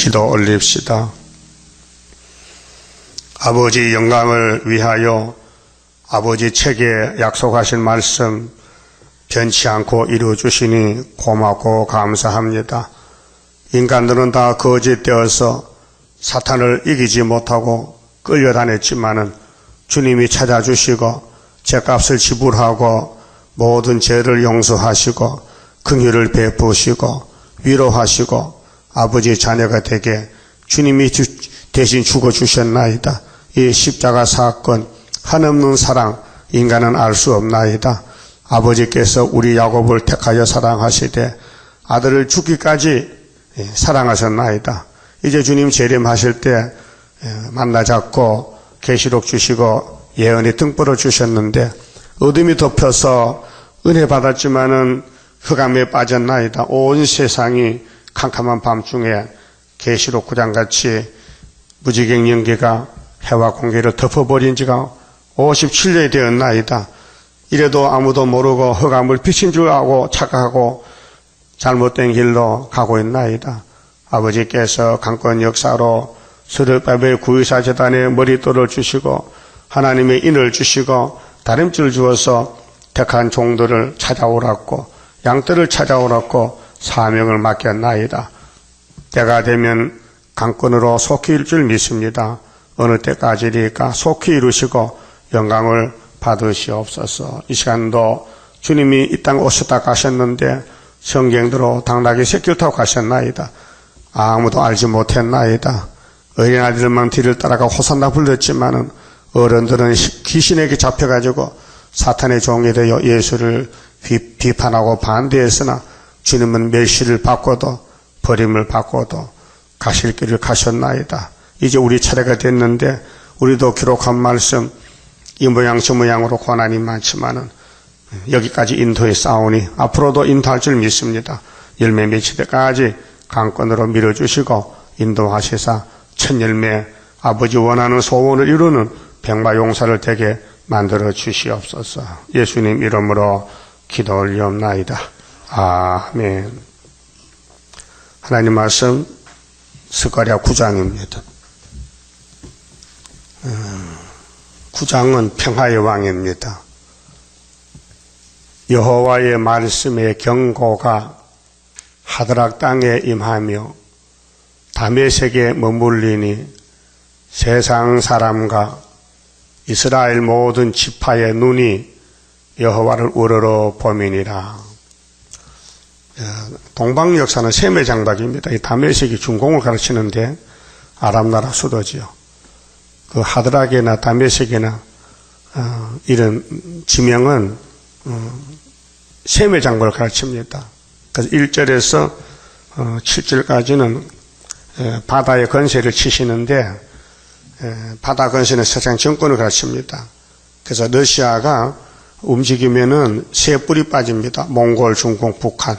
기도 올립시다. 아버지 영광을 위하여 아버지 책에 약속하신 말씀 변치 않고 이루어주시니 고맙고 감사합니다. 인간들은 다 거짓되어서 사탄을 이기지 못하고 끌려다녔지만은 주님이 찾아주시고 죄값을 지불하고 모든 죄를 용서하시고 긍휼을 베푸시고 위로하시고 아버지 자녀가 되게 주님이 대신 죽어주셨나이다. 이 십자가 사건 한없는 사랑 인간은 알 수 없나이다. 아버지께서 우리 야곱을 택하여 사랑하시되 아들을 죽기까지 사랑하셨나이다. 이제 주님 재림하실 때 만나 잡고 계시록 주시고 예언이 등불을 주셨는데 어둠이 덮여서 은혜 받았지만은 흑암에 빠졌나이다. 온 세상이 캄캄한 밤중에 계시록 9장같이 무지개 연기가 해와 공기를 덮어버린 지가 57년이 되었나이다. 이래도 아무도 모르고 흑암을 빛인 줄 알고 착각하고 잘못된 길로 가고 있나이다. 아버지께서 강권 역사로 스룹바벨 구의사 재단에 머릿돌을 주시고 하나님의 인을 주시고 다림줄 주어서 택한 종들을 찾아오라고 양떼를 찾아오라고 사명을 맡겼나이다. 때가 되면 강권으로 속히 이룰 줄 믿습니다. 어느 때까지니까 속히 이루시고 영광을 받으시옵소서. 이 시간도 주님이 이 땅 오셨다 가셨는데 성경대로 당나귀 새끼를 타고 가셨나이다. 아무도 알지 못했나이다. 어린아이들만 뒤를 따라가 호산나 불렀지만은 어른들은 귀신에게 잡혀가지고 사탄의 종이 되어 예수를 비판하고 반대했으나 주님은 멸시를 받고도 버림을 받고도 가실 길을 가셨나이다. 이제 우리 차례가 됐는데 우리도 기록한 말씀 이 모양 저 모양으로 고난이 많지만은 여기까지 인도해 싸우니 앞으로도 인도할 줄 믿습니다. 열매 맺힐 때까지 강권으로 밀어주시고 인도하시사 첫 열매 아버지 원하는 소원을 이루는 백마용사를 되게 만들어 주시옵소서. 예수님 이름으로 기도 올리옵나이다. 아멘. 하나님 말씀 스가랴 9장입니다. 9장은 평화의 왕입니다. 여호와의 말씀의 경고가 하드락 땅에 임하며 다메섹에 머물리니 세상 사람과 이스라엘 모든 지파의 눈이 여호와를 우러러 보미니라. 동방 역사는 세매장박입니다. 이 다메섹이 중공을 가르치는데 아람 나라 수도지요. 그 하드락이나 다메섹이나 이런 지명은 세매장박을 가르칩니다. 그래서 1절에서 7절까지는 바다의 건세를 치시는데 바다 건세는 세상 정권을 가르칩니다. 그래서 러시아가 움직이면은 세 뿔이 빠집니다. 몽골, 중공, 북한.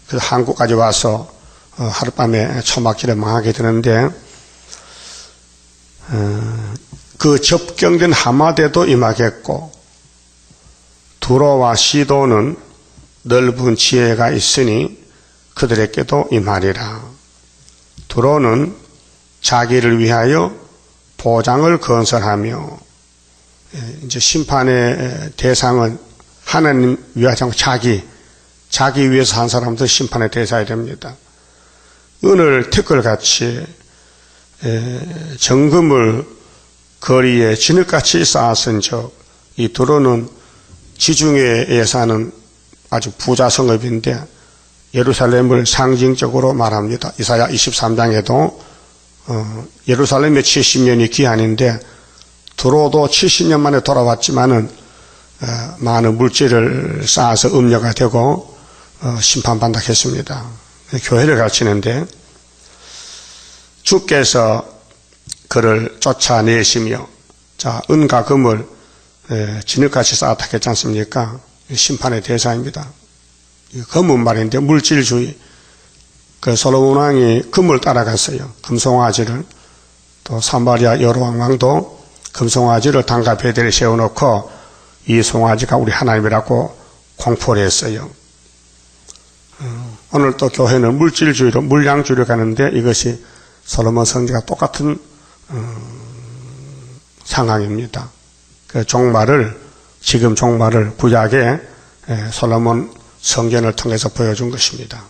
그래서 한국까지 와서 하룻밤에 초막길에 망하게 되는데 그 접경된 하마대도 임하겠고 두로와 시도는 넓은 지혜가 있으니 그들에게도 임하리라. 두로는 자기를 위하여 보장을 건설하며 이제 심판의 대상은 하나님 위하지 않고 자기 위해서 한 사람도 심판의 대상이 됩니다. 은을 티끌같이 정금을 거리에 진흙같이 쌓았은 적 이 두로는 지중해에 사는 아주 부자 성읍인데 예루살렘을 상징적으로 말합니다. 이사야 23장에도 예루살렘의 70년이 기한인데 두로도 70년 만에 돌아왔지만은 많은 물질을 쌓아서 음녀가 되고 심판받는다 했습니다. 교회를 가르치는데 주께서 그를 쫓아내시며 자 은과 금을 진흙같이 쌓았다 했지 않습니까? 심판의 대상입니다. 금은 말인데 물질주의. 그 솔로몬 왕이 금을 따라갔어요. 금송아지를. 또 사마리아 여로왕 왕도 금송아지를 단가 베델에 세워놓고 이 송아지가 우리 하나님이라고 공포를 했어요. 오늘 또 교회는 물질주의로 물량주의로 가는데 이것이 솔로몬 성지가 똑같은 상황입니다. 그 지금 종말을 구약에 솔로몬 성전을 통해서 보여준 것입니다.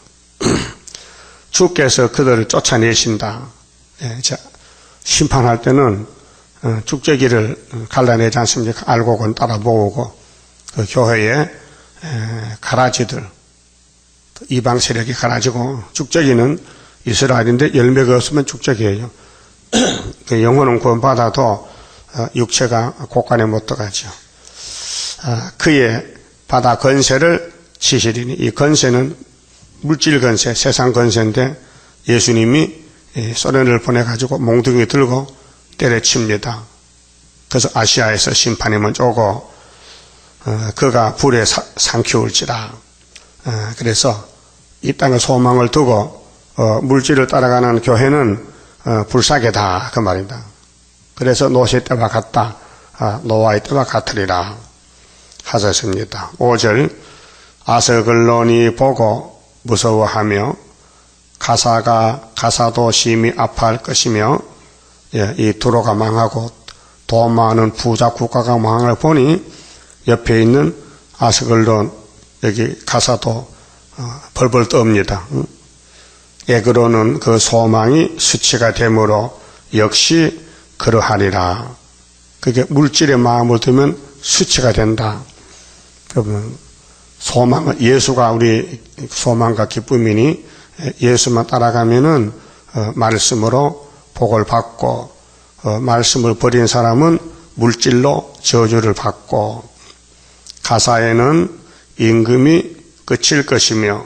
주께서 그들을 쫓아내신다. 심판할 때는 쭉저기를 갈라내지 않습니까? 알곡은 따라 모으고 그 교회에 가라지들, 이방 세력이 가라지고 쭉저기는 이스라엘인데 열매가 없으면 쭉저기예요. 그 영혼은 구원받아도 육체가 곳간에 못 들어가죠. 그의 바다 건세를 치시리니, 이 건세는 물질 건세, 세상 건세인데 예수님이 소련을 보내가지고 몽둥이 들고 때려칩니다. 그래서 아시아에서 심판이 먼저 오고 그가 불에 삼키울지라. 그래서 이 땅의 소망을 두고 물질을 따라가는 교회는 불사계다 그 말입니다. 그래서 노시 때와 같다, 노아의 때와 같으리라 하셨습니다. 5절 아스글론이 보고 무서워하며 가사도 심히 아파할 것이며, 이 두로가 망하고 돈 많은 부자 국가가 망을 보니 옆에 있는 아스글론, 여기 가사도 벌벌 떱니다. 에그로는 그 소망이 수치가 되므로 역시 그러하리라. 그게 물질의 마음을 두면 수치가 된다. 여러분, 소망을, 예수가 우리 소망과 기쁨이니 예수만 따라가면은 말씀으로 복을 받고, 말씀을 버린 사람은 물질로 저주를 받고, 가사에는 임금이 끝일 것이며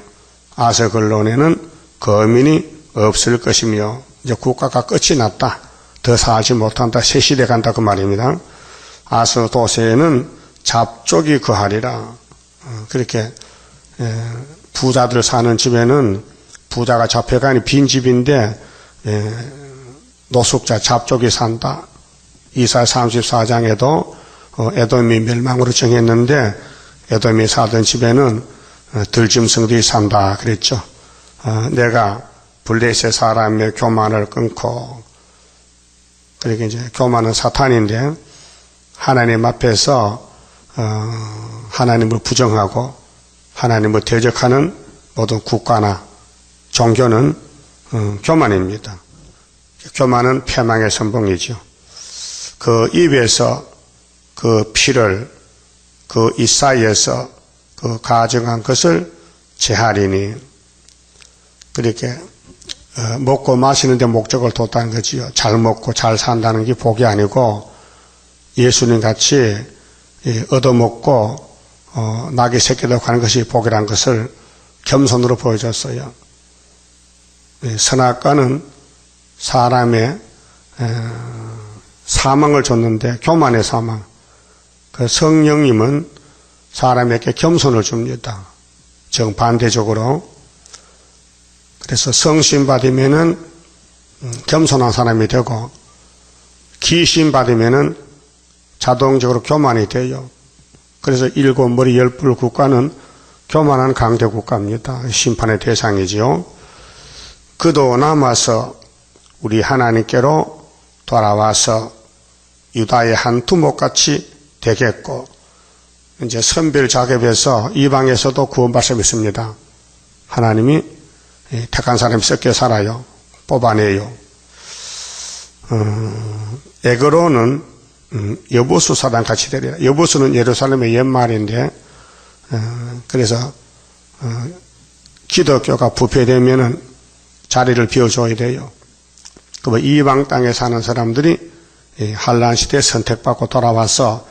아스글론에는 거민이 없을 것이며, 이제 국가가 끝이 났다, 더 살지 못한다, 새 시대 간다 그 말입니다. 아스도세에는 잡족이 거하리라. 그렇게 부자들 사는 집에는 부자가 잡혀가니 빈 집인데 노숙자 잡족이 산다. 이사 34장에도 에돔이 멸망으로 정했는데 에돔이 사던 집에는 들짐승들이 산다 그랬죠. 내가 블레셋 사람의 교만을 끊고, 그러니까 이제 교만은 사탄인데 하나님 앞에서 하나님을 부정하고 하나님을 대적하는 모든 국가나 종교는 교만입니다. 교만은 패망의 선봉이죠. 그 입에서 그 피를 그 이 사이에서 그 가정한 것을 제하리니, 그렇게 먹고 마시는 데 목적을 뒀다는 거지요. 잘 먹고 잘 산다는 게 복이 아니고, 예수님 같이 얻어먹고 낙이 새끼도록 하는 것이 복이라는 것을 겸손으로 보여줬어요. 선악과는 사람의 사망을 줬는데, 교만의 사망. 그 성령님은 사람에게 겸손을 줍니다. 정반대적으로. 그래서 성신 받으면은 겸손한 사람이 되고, 기신 받으면은 자동적으로 교만이 돼요. 그래서 7머리 10뿔 국가는 교만한 강대 국가입니다. 심판의 대상이지요. 그도 남아서 우리 하나님께로 돌아와서 유다의 한 두목같이 되겠고, 이제 선별 작업에서 이방에서도 구원받을 수 있습니다. 하나님이 택한 사람이 섞여 살아요. 뽑아내요. 에그로는 여보수 사람 같이 되리라. 여보수는 예루살렘의 옛말인데, 그래서 기독교가 부패되면은 자리를 비워줘야 돼요. 그 이방 땅에 사는 사람들이 한란 시대에 선택받고 돌아와서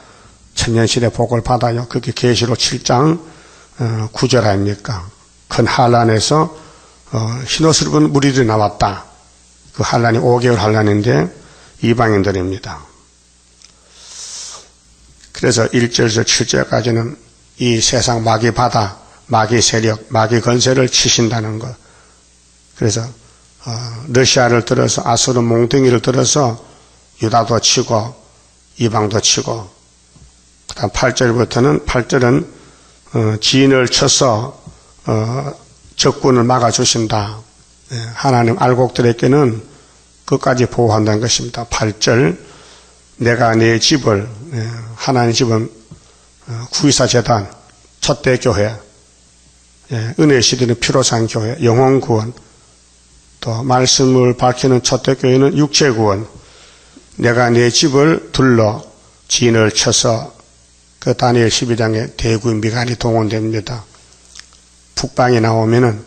천년시대 복을 받아요. 그게 계시록 7장 9절 아닙니까? 큰 한란에서 흰옷을 입은 무리들이 나왔다. 그 한란이 5개월 한란인데 이방인들입니다. 그래서 1절에서 7절까지는 이 세상 마귀 바다, 마귀 세력, 마귀 건세를 치신다는 것. 그래서 러시아를 들어서, 아수르 몽둥이를 들어서 유다도 치고 이방도 치고, 그 다음 8절부터는 8절은 진을 쳐서 적군을 막아주신다. 하나님 알곡들에게는 끝까지 보호한다는 것입니다. 8절 내가 내 집을 하나님 집은 구의사재단 첫대 교회 은혜의 시대는 피로 산 교회 영혼구원 또 말씀을 밝히는 첫대 교회는 육체구원 내가 내 집을 둘러 진을 쳐서 그 다니엘 12장에 대구인 미갈이 동원됩니다. 북방에 나오면은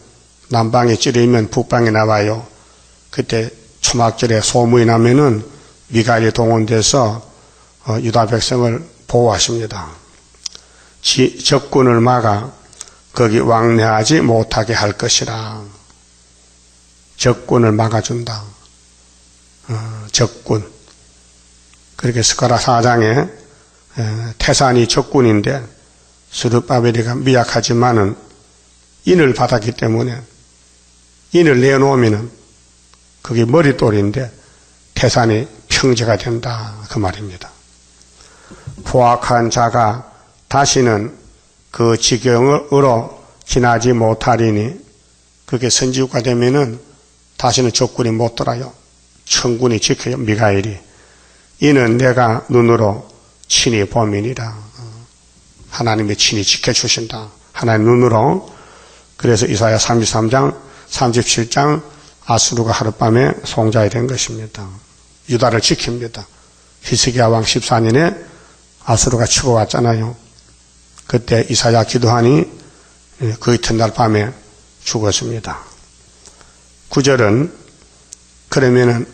남방에 찌르면 북방에 나와요. 그때 초막절에 소문이 나면은 미갈이 동원돼서 유다 백성을 보호하십니다. 적군을 막아 거기 왕래하지 못하게 할 것이라. 적군을 막아준다. 적군. 그렇게 스가랴 4장에 태산이 적군인데 스룹바벨이가 미약하지만은 인을 받았기 때문에 인을 내놓으면은 그게 머릿돌인데 태산이 평제가 된다 그 말입니다. 포악한 자가 다시는 그 지경으로 지나지 못하리니 그게 선지후가 되면은 다시는 적군이 못 돌아요. 천군이 지켜요. 미가엘이. 이는 내가 눈으로 친히 범인이라. 하나님의 친히 지켜주신다. 하나님 눈으로. 그래서 이사야 33장 37장 아수르가 하룻밤에 송자에 된 것입니다. 유다를 지킵니다. 히스기야 왕 14년에 아수르가 치고 왔잖아요. 그때 이사야 기도하니 그 이튿날 밤에 죽었습니다. 9절은 그러면은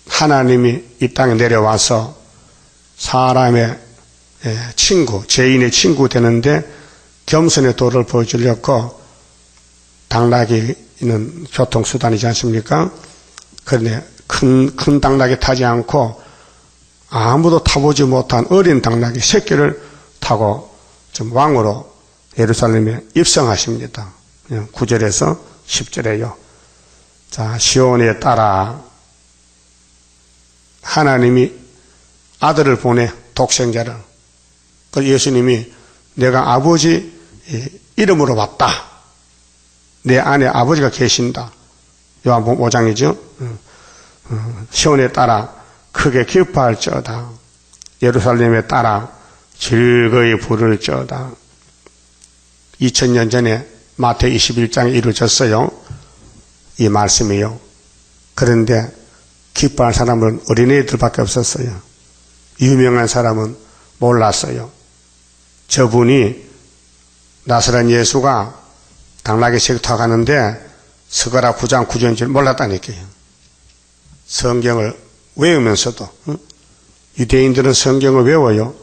하나님이 이 땅에 내려와서 사람의 친구, 죄인의 친구 되는데 겸손의 도를 보여주려고 당나귀는 교통수단이지 않습니까? 그런데 큰 당나귀 타지 않고 아무도 타보지 못한 어린 당나귀 새끼를 타고 좀 왕으로 예루살렘에 입성하십니다. 9절에서 10절에요. 자, 시온에 따라 하나님이 아들을 보내 독생자를. 그래서 예수님이 내가 아버지 이름으로 왔다. 내 안에 아버지가 계신다. 요한복음 5장이죠. 시온에 따라 크게 기뻐할지어다. 예루살렘에 따라 즐거이 부를지어다. 2000년 전에 마태복음 21장에 이루어졌어요. 이 말씀이요. 그런데 기뻐할 사람은 어린애들밖에 없었어요. 유명한 사람은 몰랐어요. 저분이 나사렛 예수가 당나귀 새끼 타고 가는데 스가랴 9장 9절인 줄 몰랐다니까요. 성경을 외우면서도 유대인들은 성경을 외워요.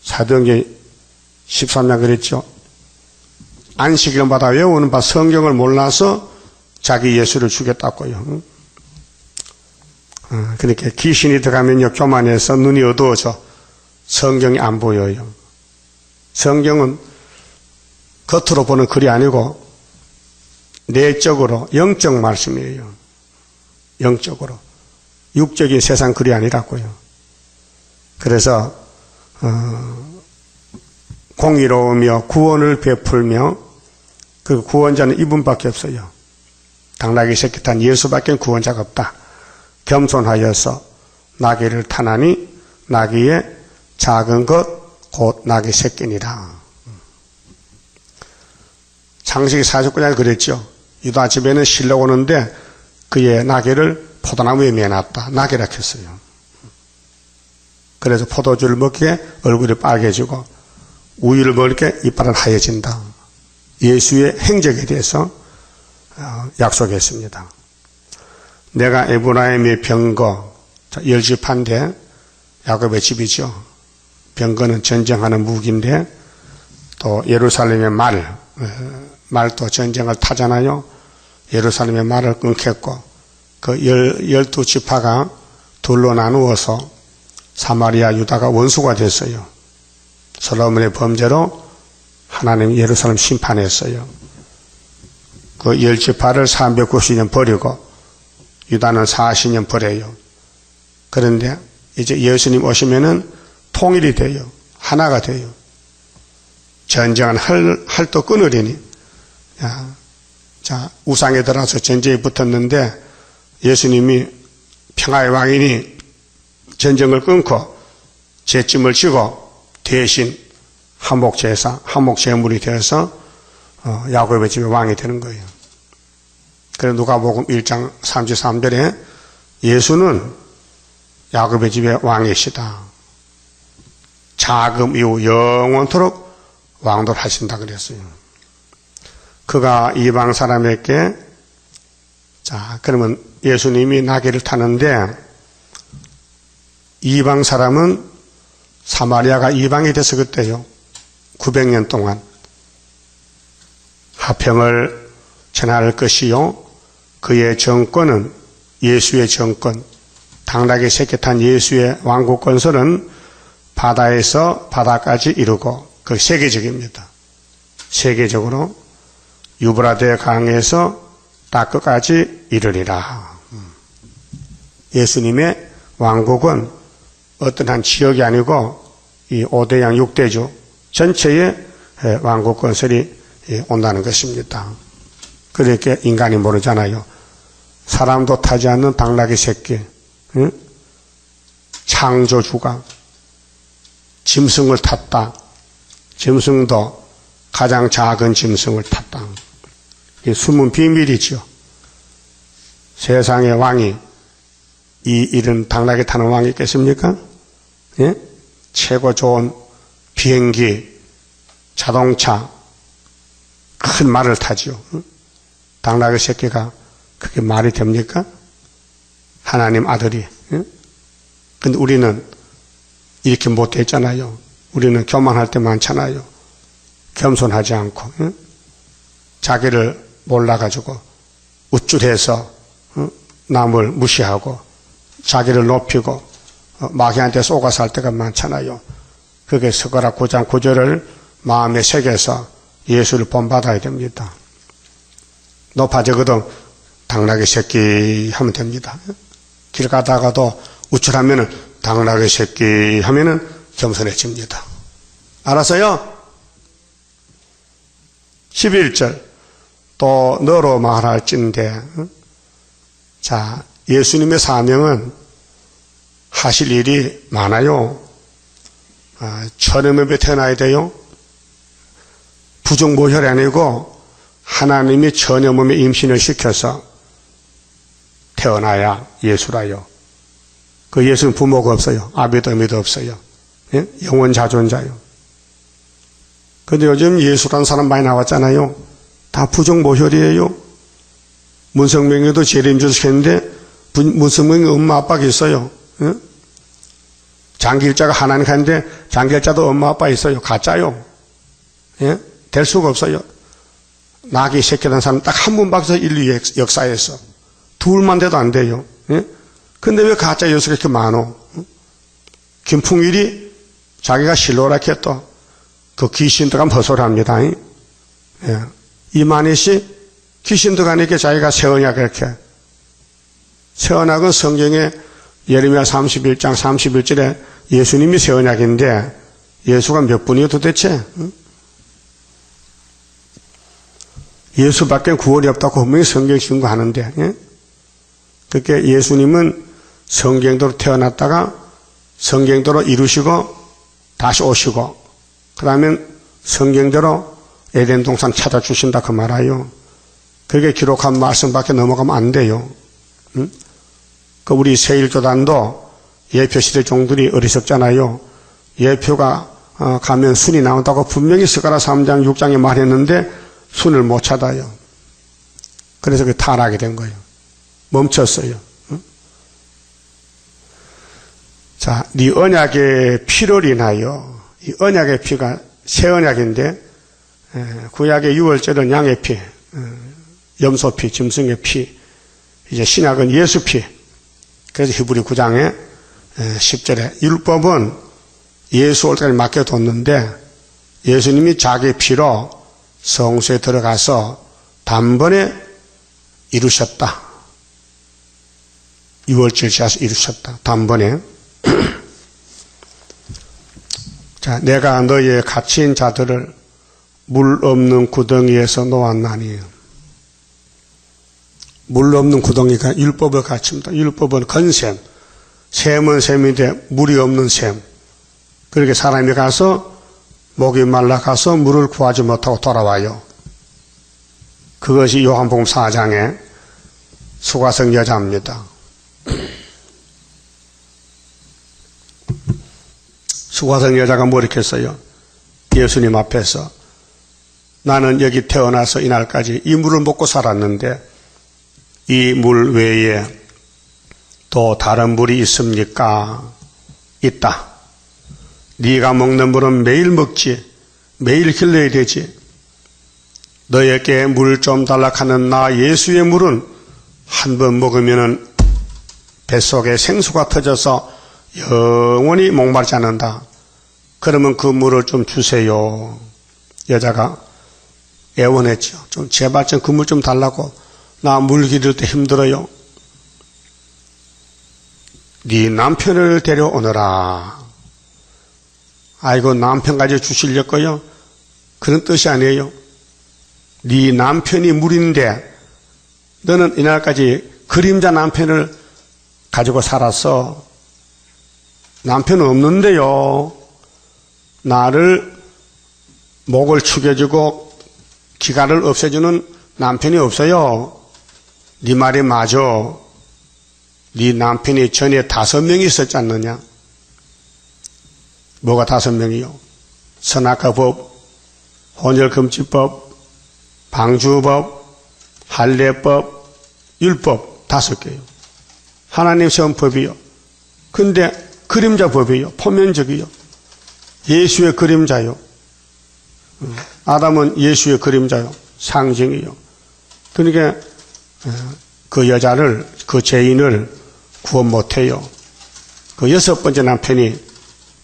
사도행전 13장 그랬죠. 안식일마다 외우는 바 성경을 몰라서 자기 예수를 죽였다고요. 그렇게 귀신이 들어가면요 교만해서 눈이 어두워져 성경이 안 보여요. 성경은 겉으로 보는 글이 아니고 내적으로 영적 말씀이에요. 영적으로. 육적인 세상 글이 아니라고요. 그래서 공의로우며 구원을 베풀며 그 구원자는 이분밖에 없어요. 당나귀 새끼 탄 예수밖에 구원자가 없다. 겸손하여서 나귀를 타나니 나귀의 작은 것 곧 나귀 새끼니라. 창세기 49장에 그랬죠. 유다 집에는 실려가 오는데 그의 나귀를 포도나무에 매놨다. 나귀라 했어요. 그래서 포도주를 먹기에 얼굴이 빨개지고 우유를 먹을 게 이빨은 하얘진다. 예수의 행적에 대해서 약속했습니다. 내가 에브라임의 병거, 열집한데 야곱의 집이죠. 병거는 전쟁하는 무기인데 또 예루살렘의 말도 전쟁을 타잖아요. 예루살렘의 말을 끊겠고 그 12지파가 둘로 나누어서 사마리아 유다가 원수가 됐어요. 솔로몬의 범죄로 하나님이 예루살렘 심판했어요. 그 10지파를 390년 버리고 유다는 40년 버려요. 그런데 이제 예수님 오시면은 통일이 돼요. 하나가 돼요. 전쟁은 할도 끊으리니. 자, 우상에 들어가서 전쟁에 붙었는데 예수님이 평화의 왕이니 전쟁을 끊고 제짐을 지고 대신 한목제사, 한목제물이 되어서 야곱의 집의 왕이 되는 거예요. 그래서 누가복음 1장 33절에 예수는 야곱의 집의 왕이시다. 자금 이후 영원토록 왕돌하신다 그랬어요. 그가 이방 사람에게, 자, 그러면 예수님이 나귀를 타는데 이방 사람은 사마리아가 이방이 돼서 그때요. 900년 동안 화평을 전할 것이요. 그의 정권은 예수의 정권, 당나귀 새끼 탄 예수의 왕국 건설은 바다에서 바다까지 이루고 그 세계적입니다. 세계적으로 유브라데 강에서 딱 끝까지 이르리라. 예수님의 왕국은 어떤 한 지역이 아니고 이 5대양 6대주 전체의 왕국 건설이 온다는 것입니다. 그렇게 인간이 모르잖아요. 사람도 타지 않는 당나귀 새끼, 창조주가 짐승을 탔다. 짐승도 가장 작은 짐승을 탔다. 이게 숨은 비밀이죠. 세상의 왕이 이 이런 당나귀 타는 왕이 있겠습니까? 예? 최고 좋은 비행기, 자동차, 큰 말을 타죠. 당나귀 새끼가 그게 말이 됩니까? 하나님 아들이. 근데 우리는 이렇게 못했잖아요. 우리는 교만할 때 많잖아요. 겸손하지 않고 자기를 몰라가지고 우쭐해서 남을 무시하고 자기를 높이고 마귀한테 쏘가 살 때가 많잖아요. 그게 스가랴 9장 9절을 마음에 새겨서 예수를 본받아야 됩니다. 높아지거든 당나귀 새끼 하면 됩니다. 길 가다가도 우쭐하면은 당나귀 새끼 하면은 겸손해집니다. 알았어요? 11절 또 너로 말할진대. 자, 예수님의 사명은 하실 일이 많아요. 천음에 태어나야 돼요. 부정모혈이 아니고 하나님이 처녀 몸에 임신을 시켜서 태어나야 예수라요. 그 예수는 부모가 없어요. 아비도 어미도 없어요. 예? 영원 자존자요. 근데 요즘 예수라는 사람 많이 나왔잖아요. 다 부정모혈이에요. 문성명에도 재림주석 했는데 문성명에 엄마 아빠가 있어요. 예? 장길자가 하나님 하는데 장길자도 엄마 아빠 있어요. 가짜요. 예? 될 수가 없어요. 나귀 새끼라는 사람 딱 한 분밖에 인류 역사에서 둘만 돼도 안 돼요. 예? 근데 왜 가짜 예수가 이렇게 많어? 김풍일이 자기가 실로라케 했다. 그 귀신 들어가면 허술합니다. 예. 이만희 씨 귀신 들어가니까 자기가 세언약 이렇게. 세언약은 성경에 예레미야 31장 31절에 예수님이 세언약인데 예수가 몇 분이요 도대체? 예수밖에 구원이 없다고 분명히 성경 증거하는데, 예? 그렇게 예수님은 성경대로 태어났다가 성경대로 이루시고 다시 오시고 그러면 성경대로 에덴 동산 찾아주신다 그 말아요. 그게 기록한 말씀밖에 넘어가면 안 돼요. 응? 그 우리 세일교단도 예표시대 종들이 어리석잖아요. 예표가 가면 순이 나온다고 분명히 스가랴 3장 6장에 말했는데 순을 못 찾아요. 그래서 그 타락이 된 거예요. 멈췄어요. 응? 자, 네 언약의 피를 인하여, 이 언약의 피가 새 언약인데 구약의 유월절은 양의 피, 염소 피, 짐승의 피, 이제 신약은 예수 피. 그래서 히브리 9장에 10절에 율법은 예수 올 때까지 맡겨뒀는데 예수님이 자기 피로 성소에 들어가서 단번에 이루셨다. 6월절 지어서 이루셨다. 단번에. 자, 내가 너희의 갇힌 자들을 물 없는 구덩이에서 놓았나니. 물 없는 구덩이가 율법을 가르칩니다. 율법은 건샘, 샘은 샘인데 물이 없는 샘. 그렇게 사람이 가서 목이 말라가서 물을 구하지 못하고 돌아와요. 그것이 요한복음 4장의 수가성 여자입니다. 수가성 여자가 뭐 이렇게 했어요? 예수님 앞에서 나는 여기 태어나서 이날까지 이 물을 먹고 살았는데 이 물 외에 또 다른 물이 있습니까? 있다. 네가 먹는 물은 매일 먹지, 매일 길러야 되지. 너에게 물 좀 달라 하는 나 예수의 물은 한 번 먹으면 뱃속에 생수가 터져서 영원히 목마르지 않는다. 그러면 그 물을 좀 주세요. 여자가 애원했죠. 좀 제발 좀 그 물 좀 달라고. 나 물 기를 때 힘들어요. 네 남편을 데려오너라. 아이고 남편까지 주시려고요? 그런 뜻이 아니에요. 네 남편이 물인데 너는 이날까지 그림자 남편을 가지고 살았어. 남편은 없는데요. 나를 목을 축여주고 기가를 없애주는 남편이 없어요. 네 말이 맞아. 네 남편이 전에 5명이 있었지 않느냐? 뭐가 5명이요? 선악과법, 혼혈금지법, 방주법, 할례법, 율법 5개요. 하나님 세운 법이요. 근데 그림자 법이요. 포면적이요. 예수의 그림자요. 아담은 예수의 그림자요. 상징이요. 그러니까 그 여자를, 그 죄인을 구원 못해요. 그 6번째 남편이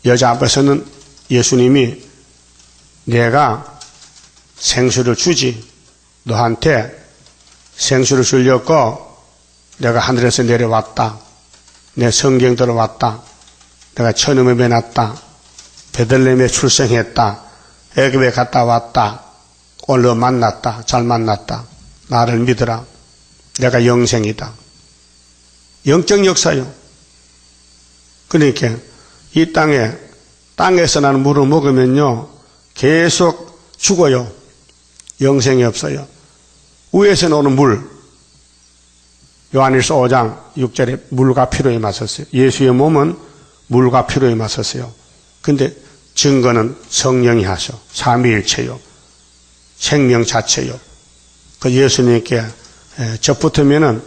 여자 앞에서는 예수님이 내가 생수를 주지. 너한테 생수를 주려고 내가 하늘에서 내려왔다. 내 성경대로 왔다. 내가 처음에 났다. 베들레헴에 출생했다. 애굽에 갔다 왔다. 오늘 너 만났다. 잘 만났다. 나를 믿으라. 내가 영생이다. 영적 역사요. 그러니까 이 땅에서 나는 물을 먹으면요 계속 죽어요. 영생이 없어요. 위에서 나오는 물, 요한일서 5장 6절에 물과 피로에 맞섰어요. 예수의 몸은 물과 피로에 맞섰어요. 근데 증거는 성령이 하셔. 삼위일체요. 생명 자체요. 그 예수님께 접붙으면은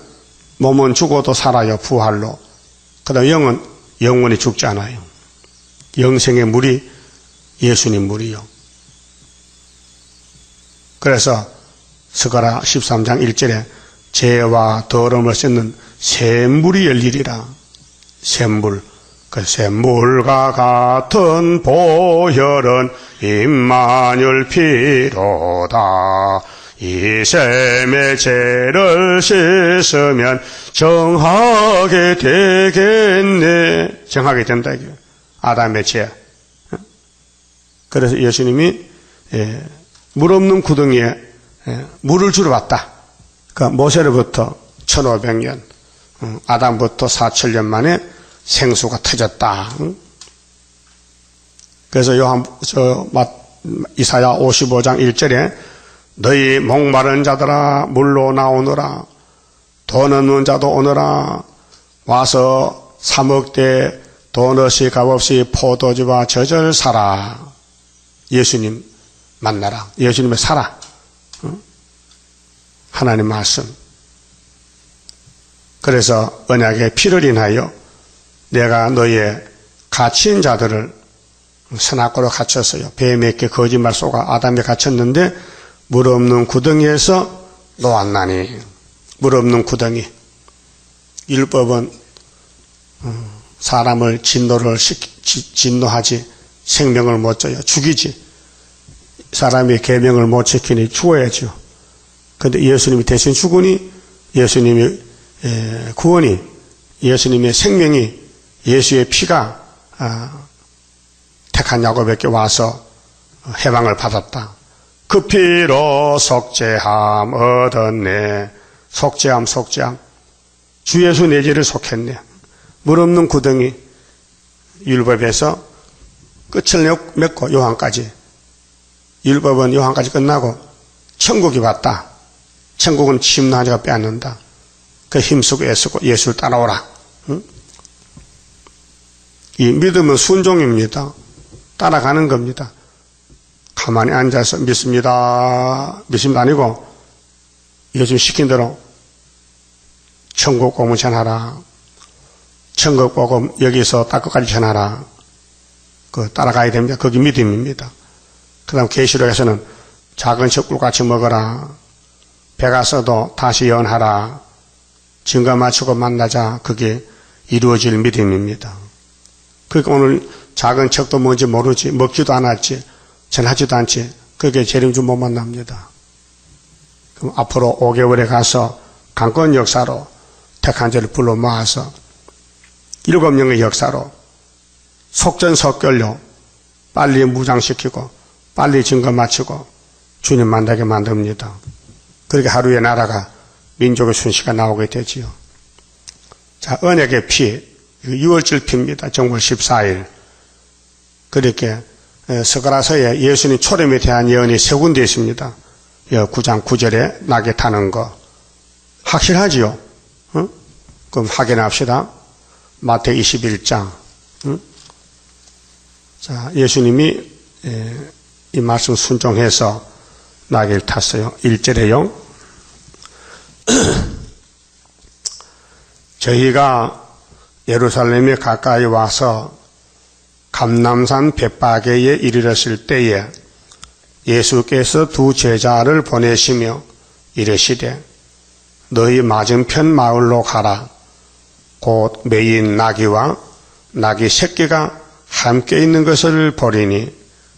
몸은 죽어도 살아요. 부활로. 그다음 영은 영원히 죽지 않아요. 영생의 물이 예수님 물이요. 그래서 스가랴 13장 1절에 죄와 더러움을 씻는 샘물이 열리리라. 샘물. 그 샘물과 같은 보혈은 임마누엘 피로다. 이 샘의 죄를 씻으면 정하게 되겠네. 정하게 된다 이게. 아담의 죄. 그래서 예수님이 물 없는 구덩이에 물을 주러 왔다. 그러니까 모세로부터 1500년, 아담부터 4000년 만에 생수가 터졌다. 그래서 이사야 55장 1절에 너희 목마른 자들아 물로 나오너라. 돈 없는 자도 오너라. 와서 사 먹되 돈 없이 값없이 포도주와 젖을 사라. 예수님 만나라. 예수님을 사라. 하나님 말씀. 그래서 언약의 피를 인하여 내가 너의 갇힌 자들을 선악과로 갇혔어요. 뱀에게 거짓말 쏘가 아담에 갇혔는데 물 없는 구덩이에서 놓았나니. 물 없는 구덩이. 율법은 사람을 진노하지 생명을 못 줘요. 죽이지. 사람이 계명을 못 지키니 죽어야죠. 그런데 예수님이 대신 죽으니 예수님의 구원이, 예수님의 생명이, 예수의 피가 택한 야곱에게 와서 해방을 받았다. 그 피로 속죄함 얻었네. 속죄함. 주 예수 내 죄를 속했네. 물 없는 구덩이 율법에서 끝을 맺고 요한까지. 율법은 요한까지 끝나고 천국이 왔다. 천국은 침노한 자가 빼앗는다. 그 힘쓰고 애쓰고 예수를 따라오라. 응? 이 믿음은 순종입니다. 따라가는 겁니다. 가만히 앉아서 믿습니다 아니고 예수 시킨 대로 천국 복음 전하라. 천국 복음 여기서 딱 끝까지 전하라. 그 따라가야 됩니다. 그게 믿음입니다. 그 다음 계시록에서는 작은 척꿀같이 먹어라. 배가 써도 다시 연하라. 증거 맞추고 만나자. 그게 이루어질 믿음입니다. 그러니까 오늘 작은 척도 뭔지 모르지, 먹지도 않았지, 전하지도 않지. 그게 재림주 못 만납니다. 그럼 앞으로 5개월에 가서 강권 역사로 택한 자를 불러 모아서 7명의 역사로 속전속결로 빨리 무장시키고 빨리 증거 마치고 주님 만나게 만듭니다. 그렇게 하루에 나라가 민족의 순시가 나오게 되지요. 자, 언약의 피, 6월절 피입니다. 정월 14일. 그렇게 스가랴서에 예수님 초림에 대한 예언이 3군데 있습니다. 9장 9절에 낙에 타는 거. 확실하지요? 응? 그럼 확인합시다. 마태복음 21장. 응? 자, 예수님이 이 말씀 순종해서 낙을 탔어요. 1절에요. 저희가 예루살렘에 가까이 와서 감람산 벳바게에 이르렀을 때에 예수께서 2 제자를 보내시며 이르시되 너희 맞은편 마을로 가라. 곧 매인 나귀와 나귀 새끼가 함께 있는 것을 보리니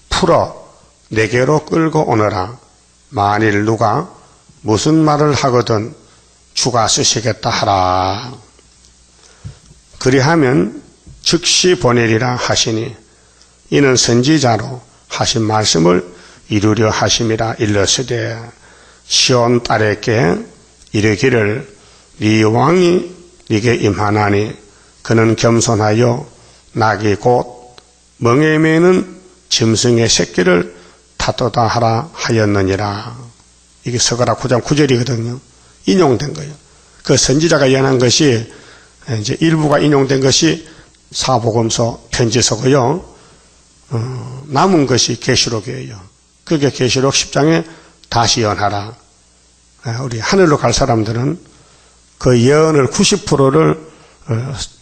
풀어 내게로 끌고 오너라. 만일 누가 무슨 말을 하거든 주가 쓰시겠다 하라. 그리하면 즉시 보내리라 하시니 이는 선지자로 하신 말씀을 이루려 하심이라. 일러스되 시온 딸에게 이르기를 네 왕이 네게 임하나니 그는 겸손하여 낙이 곧 멍에 매는 짐승의 새끼를 탓도다 하라 하였느니라. 이게 스가랴 9장 9절이거든요. 인용된 거예요. 그 선지자가 예언한 것이 이제 일부가 인용된 것이 사복음서 편지서고요. 남은 것이 계시록이에요. 그게 계시록 10장에 다시 예언하라. 우리 하늘로 갈 사람들은 그 예언을 90%를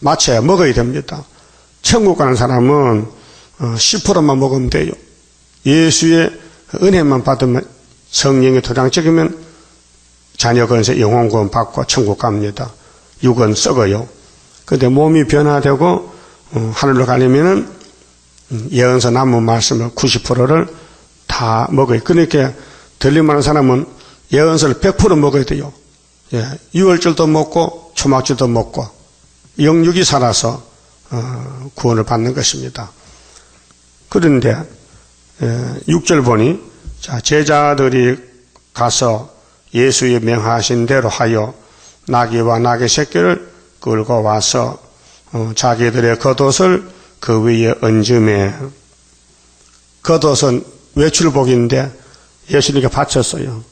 마쳐야 먹어야 됩니다. 천국 가는 사람은 10%만 먹으면 돼요. 예수의 은혜만 받으면 성령의 도장 찍으면 자녀 건세 영혼 구원 받고 천국 갑니다. 육은 썩어요. 그런데 몸이 변화되고 하늘로 가려면은 예언서 남은 말씀을 90%를 다 먹어요. 그러니까 들릴만한 사람은 예언서를 100% 먹어야 돼요. 유월절도 먹고 초막절도 먹고 영육이 살아서 구원을 받는 것입니다. 그런데 6절 보니 자, 제자들이 가서 예수의 명하신 대로 하여 나귀와 나귀 새끼를 끌고 와서 자기들의 겉옷을 그 위에 얹음에, 겉옷은 외출복인데 예수님께 바쳤어요.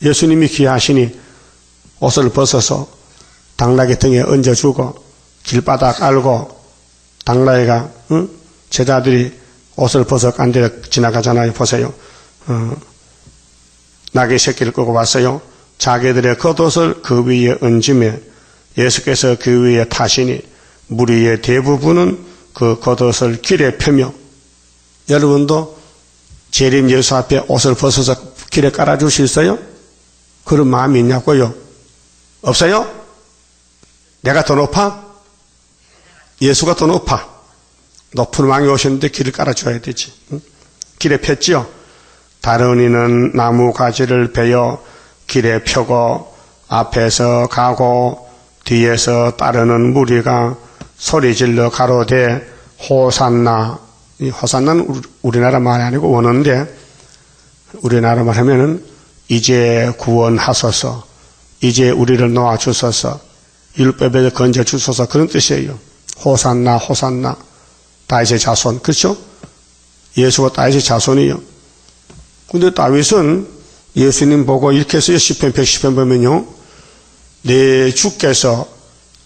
예수님이 귀하시니 옷을 벗어서 당나귀 등에 얹어주고 길바닥 알고 당나귀가 제자들이 옷을 벗어 간 데 지나가잖아요. 보세요. 나귀 새끼를 끌고 왔어요. 자기들의 겉옷을 그 위에 얹으며 예수께서 그 위에 타시니 무리의 대부분은 그 겉옷을 길에 펴며, 여러분도 재림 예수 앞에 옷을 벗어서 길에 깔아줄 수 있어요? 그런 마음이 있냐고요? 없어요? 내가 더 높아? 예수가 더 높아. 높은 왕이 오셨는데 길을 깔아줘야 되지. 길에 폈지요? 다른 이는 나무 가지를 베어 길에 펴고 앞에서 가고 뒤에서 따르는 무리가 소리질러 가로되 호산나. 이 호산나는 우리나라 말이 아니고 원어인데 우리나라 말 하면은 이제 구원하소서, 이제 우리를 놓아주소서, 율법에서 건져주소서, 그런 뜻이에요. 호산나 호산나, 다윗의 자손. 그렇죠? 예수가 다윗의 자손이에요. 근데 다윗은 예수님 보고 이렇게 했어요. 시편 110편 보면요, 내 주께서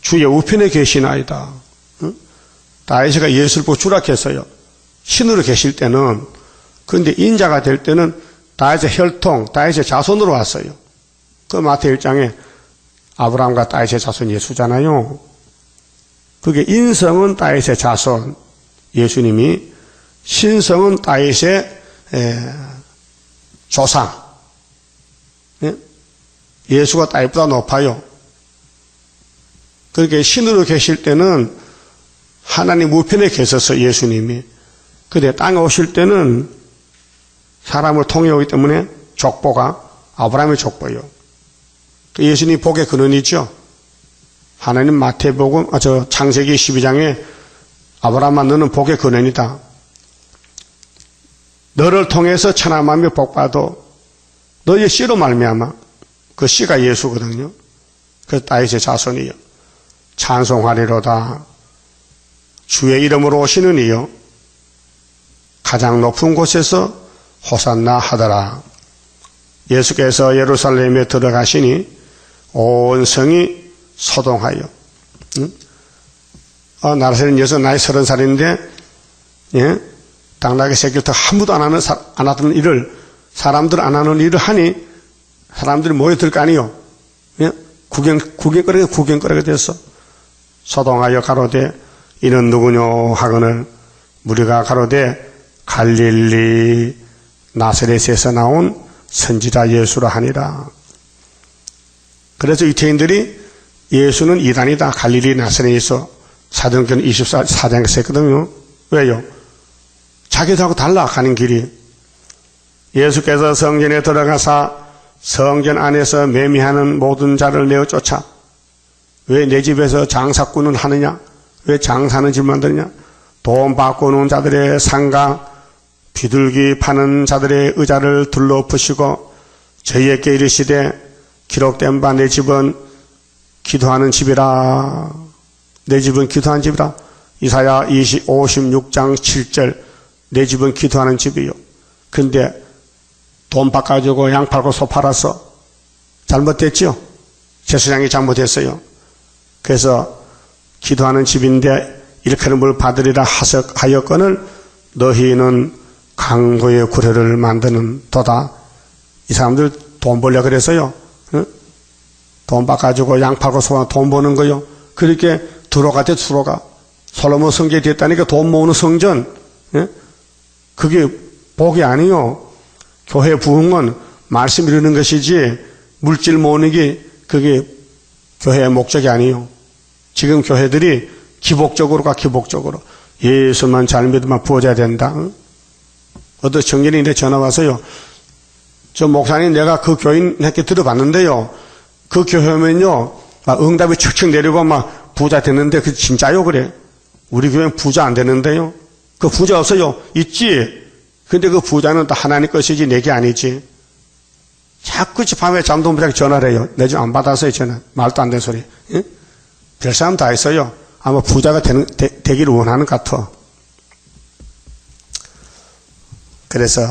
주의 우편에 계시나이다. 다윗이가 예수를 보고 주라 했어요. 신으로 계실 때는. 그런데 인자가 될 때는 다윗의 혈통, 다윗의 자손으로 왔어요. 그 마태 1장에 아브라함과 다윗의 자손 예수잖아요. 그게 인성은 다윗의 자손, 예수님이, 신성은 다윗의 조상. 예수가 다윗보다 높아요. 그렇게 신으로 계실 때는 하나님 우편에 계셔서 예수님이. 그런데 땅에 오실 때는 사람을 통해 오기 때문에 족보가 아브라함의 족보예요. 예수님 복의 근원이죠. 하나님 마태복음, 창세기 12장에 아브라함아 너는 복의 근원이다. 너를 통해서 천하 만민이 복받아 너의 씨로 말미암아. 그 씨가 예수거든요. 그래서 다윗의 자손이요. 찬송하리로다. 주의 이름으로 오시는 이요 가장 높은 곳에서 호산나 하더라. 예수께서 예루살렘에 들어가시니 온 성이 소동하여. 나라세는 여섯 나이 30살인데, 예? 당나귀 새끼를 더 아무도 안 하던 일을, 사람들 안 하는 일을 하니, 사람들이 모여들 거 아니요. 예? 구경거리게 됐어. 소동하여 가로되, 이는 누구뇨 하거늘, 무리가 가로되, 갈릴리 나사렛에서 나온 선지자 예수라 하니라. 그래서 유태인들이 예수는 이단이다. 갈릴리 나사렛에서 사도행전 24장에서 했거든요. 왜요? 자기들하고 달라 가는 길이. 예수께서 성전에 들어가사 성전 안에서 매매하는 모든 자를 내어 쫓아. 왜 내 집에서 장사꾼은 하느냐? 왜 장사하는 집 만드느냐? 돈 바꾸는 자들의 상가, 비둘기 파는 자들의 의자를 둘러부시고 저희에게 이르시되 기록된 바 내 집은 기도하는 집이라. 내 집은 기도하는 집이라. 이사야 56장 7절 내 집은 기도하는 집이요. 근데 돈 바꿔주고 양 팔고 소 팔아서 잘못됐죠? 제사장이 잘못했어요. 그래서 기도하는 집인데 일컬음을 받으리라 하였거늘 너희는 강도의 구례를 만드는 도다. 이 사람들 돈 벌려 그랬어요. 응? 돈 바꿔주고 양 팔고 소 돈 버는 거요. 그렇게 들어가대 들어가. 솔로몬 성전이 됐다니까 돈 모으는 성전. 응? 그게 복이 아니요. 교회 부흥은 말씀 이루는 것이지 물질 모으는 게 그게 교회의 목적이 아니요. 지금 교회들이 기복적으로 예수만 잘 믿으면 부어져야 된다. 응? 어떤 청년이 전화 와서요. 저 목사님 내가 그 교인한테 들어봤는데요. 그 교회면요. 막 응답이 척척 내리고 막 부자 되는데 그 진짜요? 그래. 우리 교회는 부자 안 되는데요. 그 부자 없어요. 있지. 근데 그 부자는 다 하나님 것이지 내게 아니지. 자꾸 밤에 잠도 못 자게 전화를 해요. 내 집 안 받아서요. 전화. 말도 안 되는 소리. 응? 별 사람 다 있어요. 아마 부자가 되기를 원하는 것 같아. 그래서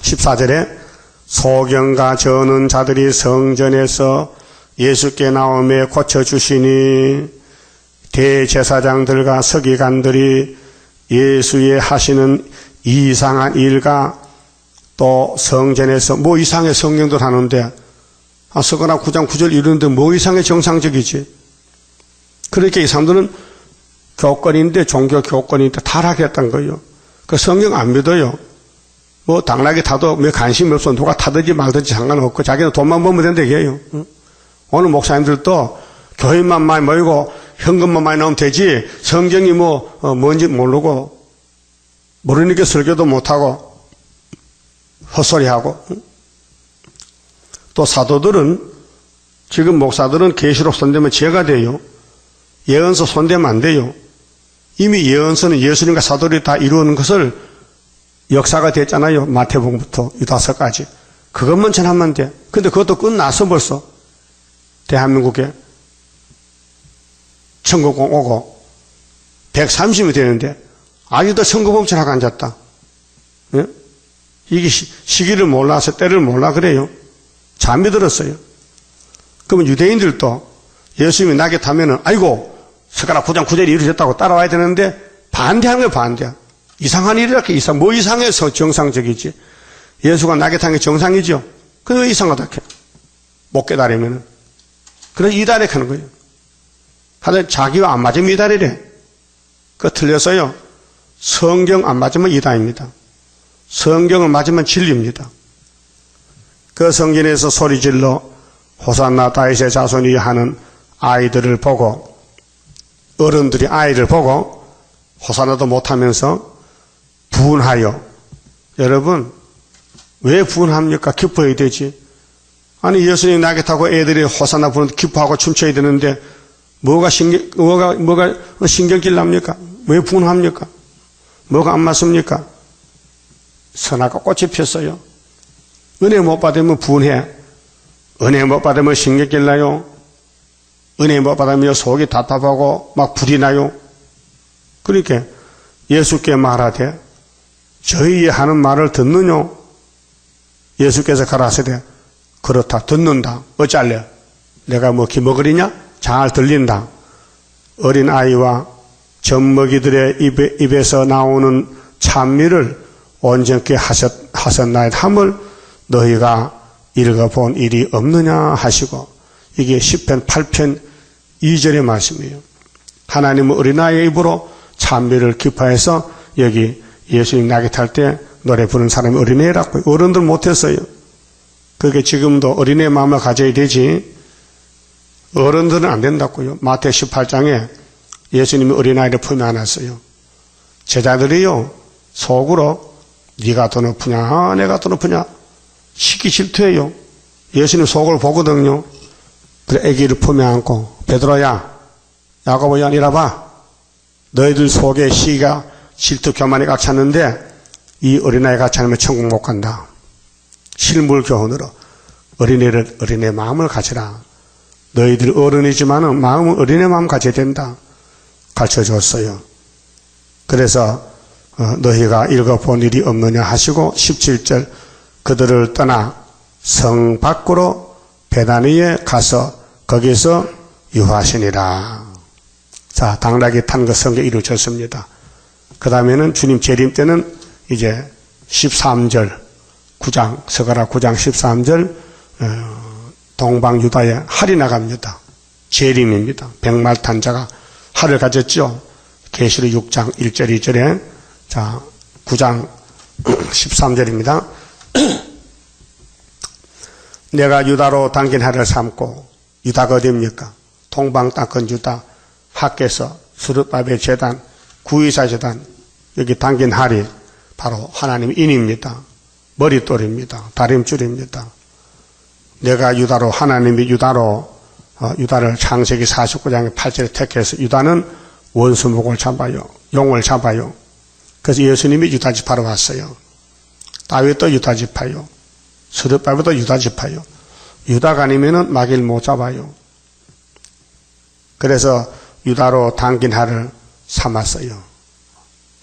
14절에 소경과 저는 자들이 성전에서 예수께 나오매 고쳐주시니 대제사장들과 서기관들이 예수의 하시는 이상한 일과 또 성전에서 뭐 이상의 성경들 하는데 서거나 9장 9절 이루는데 뭐 이상의 정상적이지. 그렇게 이 사람들은 교권인데 종교 교권인데 타락했던 거예요. 그 성경 안 믿어요. 뭐 당나귀 타도 왜 관심이 없어. 누가 타든지 말든지 상관없고 자기는 돈만 벌면 된다 이게요. 오늘 목사님들도 교인만 많이 모이고 현금만 많이 나오면 되지 성경이 뭔지 모르고 모르니까 설교도 못하고 헛소리하고. 또 사도들은 지금 목사들은 계시록 손대면 죄가 돼요. 예언서 손대면 안 돼요. 이미 예언서는 예수님과 사도들이 다 이루는 것을 역사가 됐잖아요. 마태복음부터 유다서까지. 그것만 전하면 돼. 근데 그것도 끝났어 벌써. 대한민국에 천국공 오고 130이 되는데 아직도 선거법칙하고 앉았다. 예? 이게 시기를 몰라서 때를 몰라 그래요. 잠이 들었어요. 그러면 유대인들도 예수님이 낙에 타면은 아이고 석가라 구장 구절이 이루어졌다고 따라와야 되는데 반대하는 거예요. 반대. 이상한 일이랄까 이상. 뭐 이상해서 정상적이지. 예수가 낙에 탄 게 정상이죠. 그게 왜 이상하다 해? 못 깨달으면은. 그래서 이달에 하는 거예요. 하여튼 자기와 안 맞으면 이달이래. 그거 틀렸어요. 성경 안 맞으면 이달입니다. 성경을 맞으면 진리입니다. 그 성전에서 소리질러 호산나 다윗의 자손이 하는 아이들을 보고 어른들이 아이를 보고 호산나도 못하면서 분하여. 여러분 왜 분합니까? 기뻐해야 되지. 아니 예수님 낙에 타고 애들이 호산나 부르는데 기뻐하고 춤춰야 되는데 뭐가 신경질 납니까? 왜 분합니까? 뭐가 안 맞습니까? 선악과 꽃이 폈어요. 은혜 못 받으면 분해. 은혜 못 받으면 신경질 나요. 은혜 못 받으면 속이 답답하고 막 불이 나요. 그러니까 예수께 말하되 저희 하는 말을 듣느냐? 예수께서 가라사대 그렇다. 듣는다. 어쩔래? 내가 뭐 기먹으리냐? 잘 들린다. 어린아이와 젖먹이들의 입에서 나오는 찬미를 온전케 하셨나이다 함을 너희가 읽어본 일이 없느냐 하시고, 이게 시편 8편 2절의 말씀이에요. 하나님은 어린아이의 입으로 찬미를 기뻐해서 여기 예수님 낙에 탈 때 노래 부르는 사람이 어린애라고. 어른들 못했어요. 그게 지금도 어린애 마음을 가져야 되지 어른들은 안 된다고요. 마태 18장에 예수님이 어린아이를 품에 안았어요. 제자들이요 속으로 네가 더 높으냐 내가 더 높으냐 시기 질투해요. 예수님 속을 보거든요. 그래 아기를 품에 안고 베드로야 야고보야 이리 봐. 너희들 속에 시기가 질투 교만이 꽉 찼는데 이 어린아이가 같이 하면 천국 못 간다. 실물 교훈으로 어린애 마음을 가지라. 너희들 어른이지만은 마음은 어린애 마음 가져야 된다. 가르쳐 줬어요. 그래서 너희가 읽어본 일이 없느냐 하시고 17절 그들을 떠나 성 밖으로 베다니에 가서 거기서 유하시니라. 자, 당나귀 탄 그 성경 이루어졌습니다. 그 다음에는 주님 재림 때는 이제 13절 9장 서가라 9장 13절 동방유다에 할이 나갑니다. 재림입니다. 백말탄자가 할을 가졌죠. 계시록 6장 1절 2절에 자 9장 13절입니다. 내가 유다로 당긴 할을 삼고 유다가 어디입니까? 동방 땅끝 유다 학께서 스룹바벨 제단 구이사 제단 여기 당긴 할이 바로 하나님 인입니다. 머릿돌입니다. 다림줄입니다. 내가 유다로 하나님이 유다를 창세기 49장의 8절에 택해서 유다는 원수목을 잡아요. 용을 잡아요. 그래서 예수님이 유다 지파로 왔어요. 다윗도 유다 지파요. 스룹바벨도 유다 지파요. 유다가 아니면은 마귀를 못 잡아요. 그래서 유다로 당긴 할을 삼았어요.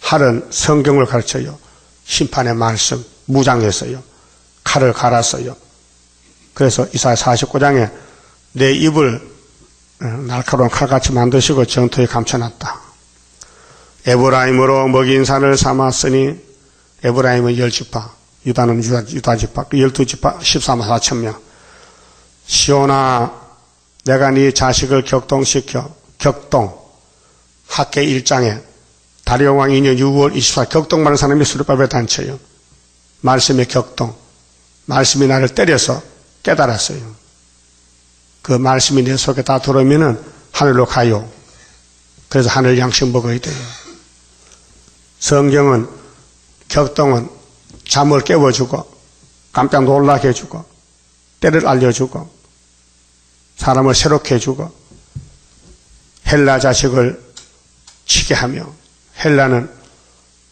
할은 성경을 가르쳐요. 심판의 말씀 무장했어요. 칼을 갈았어요. 그래서 이사야 49장에 내 입을 날카로운 칼같이 만드시고 전투에 감춰놨다. 에브라임으로 먹인 산을 삼았으니 에브라임은 10지파 유다는 유다지파 12지파 14만 4천 명. 시온아 내가 네 자식을 격동시켜 학계 1장에 다리오왕 2년 6월 24일 격동하는 사람이 스룹바벨 단체예요. 말씀의 격동. 말씀이 나를 때려서 깨달았어요. 그 말씀이 내 속에 다 들어오면은 하늘로 가요. 그래서 하늘 양식 먹어야 돼요. 성경은 격동은 잠을 깨워주고 깜짝 놀라게 해주고 때를 알려주고 사람을 새롭게 해주고 헬라 자식을 치게 하며 헬라는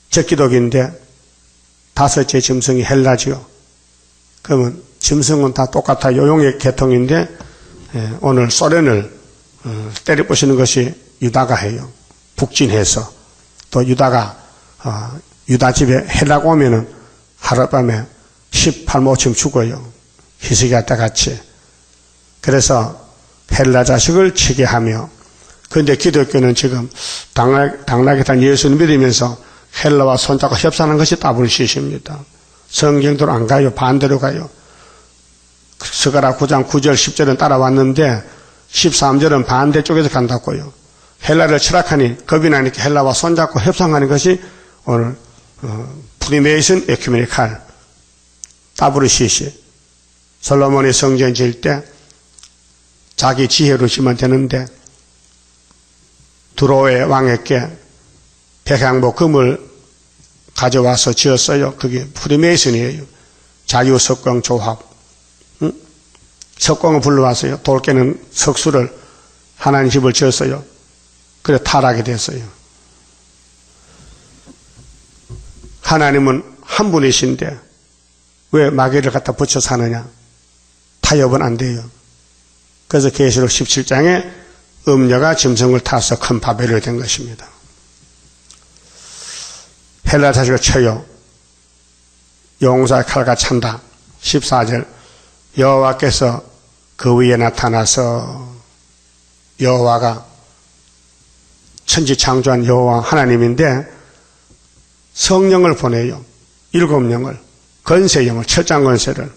적기독인데 다섯째 짐승이 헬라지요. 그러면 짐승은 다 똑같아요. 용의 계통인데 오늘 소련을 때려부시는 것이 유다가 해요. 북진해서. 또 유다가 유다 집에 헬라가 오면은 하룻밤에 18모쯤 죽어요. 히스기야 때 같이. 그래서 헬라 자식을 치게 하며, 그런데 기독교는 지금 당나귀 탄 예수를 믿으면서 헬라와 손잡고 협상하는 것이 따블시십니다. 성경대로 안 가요. 반대로 가요. 스가랴 9장 9절 10절은 따라왔는데 13절은 반대쪽에서 간다고요. 헬라를 철학하니 겁이 나니까 헬라와 손잡고 협상하는 것이 오늘 프리메이슨 에큐메니칼 따브르시시. 솔로몬이 성전 지을 때 자기 지혜로 지면 되는데 두로의 왕에게 백향목 금을 가져와서 지었어요. 그게 프리메이슨이에요. 자유석광 조합. 석광을 불러왔어요. 돌 깨는 석수를 하나님 집을 지었어요. 그래 타락이 됐어요. 하나님은 한 분이신데 왜 마귀를 갖다 붙여 사느냐? 타협은 안 돼요. 그래서 계시록 17장에 음녀가 짐승을 타서 큰 바벨이 된 것입니다. 헬라 자식을 쳐요. 용사의 칼과 찬다. 14절 여호와께서 그 위에 나타나서, 여호와가 천지 창조한 여호와 하나님인데 성령을 보내요. 7영을, 건세영을, 철장 건세를.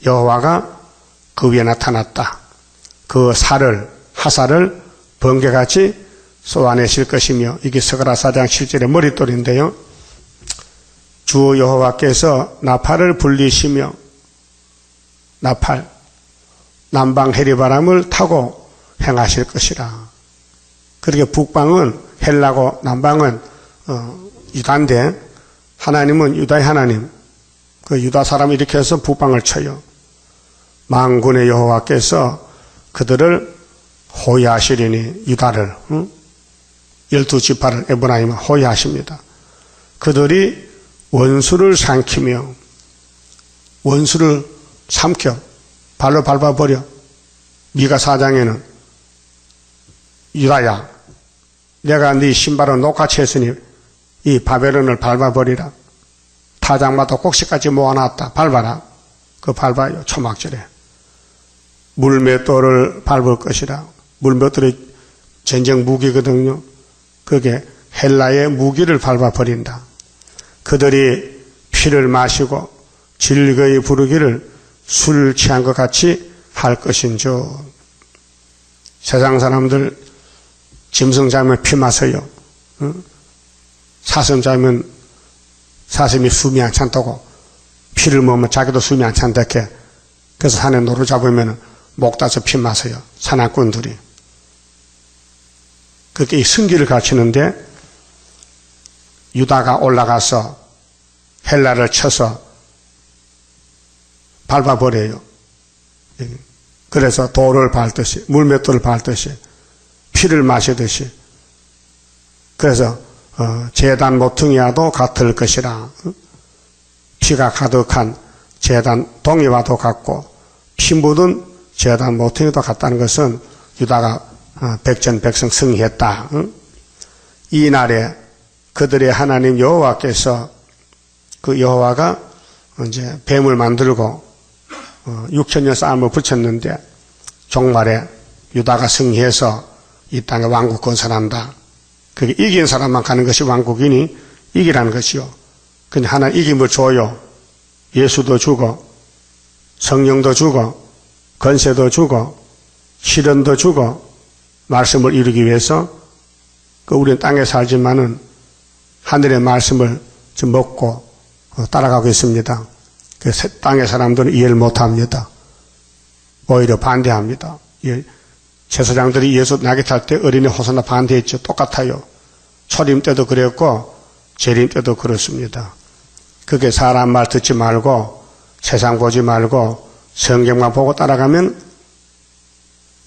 여호와가 그 위에 나타났다. 그 하사를 번개같이 쏘아내실 것이며, 이게 스가랴 4장 7절의 머릿돌인데요. 주 여호와께서 나팔을 불리시며, 나팔, 남방 해리바람을 타고 행하실 것이라. 그렇게 북방은 헬라고 남방은 유다인데 하나님은 유다의 하나님, 그 유다 사람이 이렇게 해서 북방을 쳐요. 만군의 여호와께서 그들을 호위하시리니, 유다를 12지파를 에브라임을 호위하십니다. 그들이 원수를 삼키며, 원수를 삼켜 발로 밟아버려. 미가 4장에는 유다야, 내가 네 신발을 녹같이 했으니 이 바벨론을 밟아버리라. 타작마다 꼭지까지 모아놨다. 밟아라. 그 밟아요. 초막절에. 물맷돌을 밟을 것이라. 물맷돌이 전쟁 무기거든요. 그게 헬라의 무기를 밟아버린다. 그들이 피를 마시고 즐거이 부르기를 술 취한 것 같이 할 것인즉. 세상 사람들 짐승 잡으면 피 마셔요. 사슴 잡으면 사슴이 숨이 안 찬다고 피를 먹으면 자기도 숨이 안 찬다 해. 그래서 산에 노루 잡으면 목 따서 피 마셔요. 사냥꾼들이. 그렇게 이 승기를 가르치는데 유다가 올라가서 헬라를 쳐서 밟아버려요. 그래서 돌을 밟듯이, 물맷돌을 밟듯이, 피를 마시듯이. 그래서 제단 모퉁이와도 같을 것이라. 피가 가득한 제단 동이와도 같고 피 묻은 제단 모퉁이도 같다는 것은 유다가 백전백승 승리했다. 이 날에 그들의 하나님 여호와께서, 그 여호와가 이제 뱀을 만들고 6천년 싸움을 붙였는데 종말에 유다가 승리해서 이 땅에 왕국 건설한다. 그게 이긴 사람만 가는 것이 왕국이니 이기라는 것이요. 근데 하나 이김을 줘요. 예수도 주고 성령도 주고 건세도 주고 시련도 주고 말씀을 이루기 위해서 우리는 땅에 살지만은 하늘의 말씀을 좀 먹고 따라가고 있습니다. 그 땅의 사람들은 이해를 못합니다. 오히려 반대합니다. 제사장들이 예수 나귀 탈 때 어린이 호산나 반대했죠. 똑같아요. 초림 때도 그랬고 재림 때도 그렇습니다. 그게 사람 말 듣지 말고 세상 보지 말고 성경만 보고 따라가면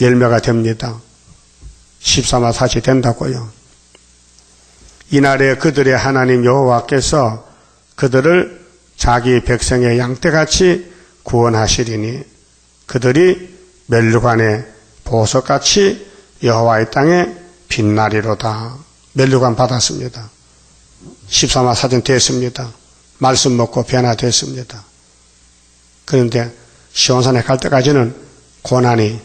열매가 됩니다. 13화 사시 된다고요. 이날에 그들의 하나님 여호와께서 그들을 자기 백성의 양떼같이 구원하시리니 그들이 멸류관의 보석같이 여호와의 땅에 빛나리로다. 멸류관 받았습니다. 13화 사전 됐습니다. 말씀 먹고 변화됐습니다. 그런데 시온산에 갈 때까지는 고난이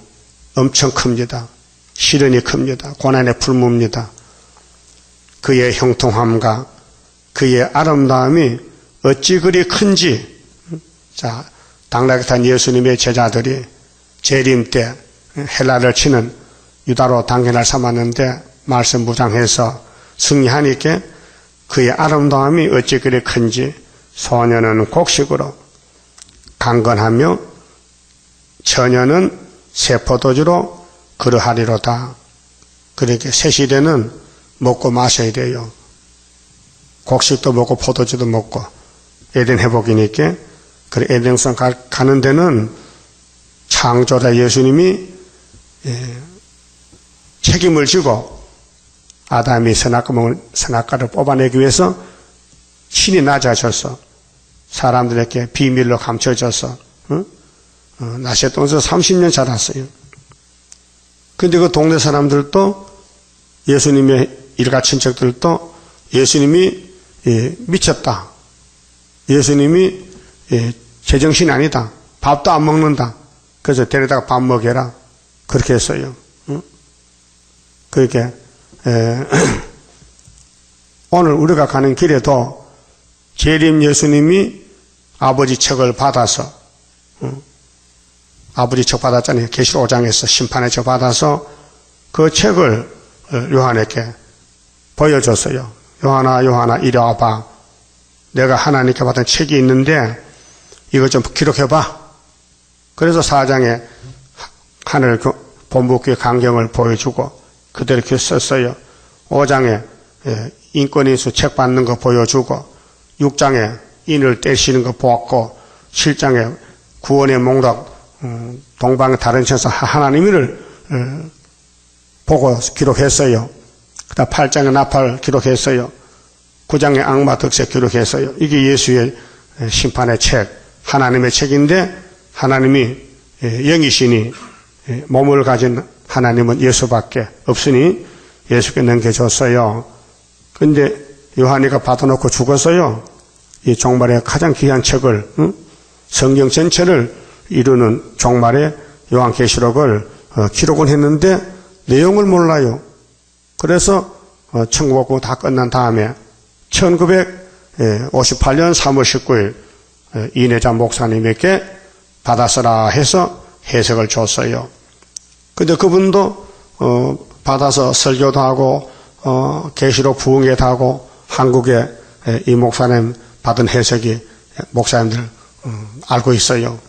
엄청 큽니다. 시련이 큽니다. 고난의 풀무입니다. 그의 형통함과 그의 아름다움이 어찌 그리 큰지. 자, 당나귀 탄 예수님의 제자들이 재림 때 헬라를 치는 유다로 단계날 삼았는데 말씀 무장해서 승리하니까 그의 아름다움이 어찌 그리 큰지 소녀는 곡식으로 강건하며 처녀는 새 포도주로 그러하리로다. 그렇게 새 시대는 먹고 마셔야 돼요. 곡식도 먹고 포도주도 먹고 에덴 회복이니까. 그래 에덴성 가는 데는 창조자 예수님이 책임을 지고 아담이 선악과를 뽑아내기 위해서 신이 낮아져서 사람들에게 비밀로 감춰져서 낫의 동에서 30년 자랐어요. 근데 그 동네 사람들도 예수님의 일가 친척들도 예수님이 미쳤다. 예수님이 제정신이 아니다. 밥도 안 먹는다. 그래서 데려다가 밥 먹여라. 그렇게 했어요. 그렇게 오늘 우리가 가는 길에도 재림 예수님이 아버지 책을 받아서 아버지 책 받았잖아요. 계시록 5장에서 심판의 책 받아서 그 책을 요한에게 보여줬어요. 요한아 이리 와봐. 내가 하나님께 받은 책이 있는데 이거 좀 기록해봐. 그래서 4장에 하늘 본부교회 강경을 보여주고 그대로 이렇게 썼어요. 5장에 인권인수 책 받는 거 보여주고 6장에 인을 떼시는 거 보았고 7장에 구원의 몽락 동방의 다른 천사 하나님을 보고 기록했어요. 그 다음 8장에 나팔 기록했어요. 9장에 악마 득세 기록했어요. 이게 예수의 심판의 책, 하나님의 책인데 하나님이 영이시니 몸을 가진 하나님은 예수밖에 없으니 예수께 넘겨줬어요. 근데 요한이가 받아놓고 죽었어요. 이 종말의 가장 귀한 책을 성경 전체를 이루는 종말의 요한계시록을 기록을 했는데 내용을 몰라요. 그래서 천국고 다 끝난 다음에 1958년 3월 19일 이내자 목사님에게 받아서라 해서 해석을 줬어요. 근데 그분도 받아서 설교도 하고 계시록 부흥회도 하고 한국에 이 목사님 받은 해석이 목사님들 알고 있어요.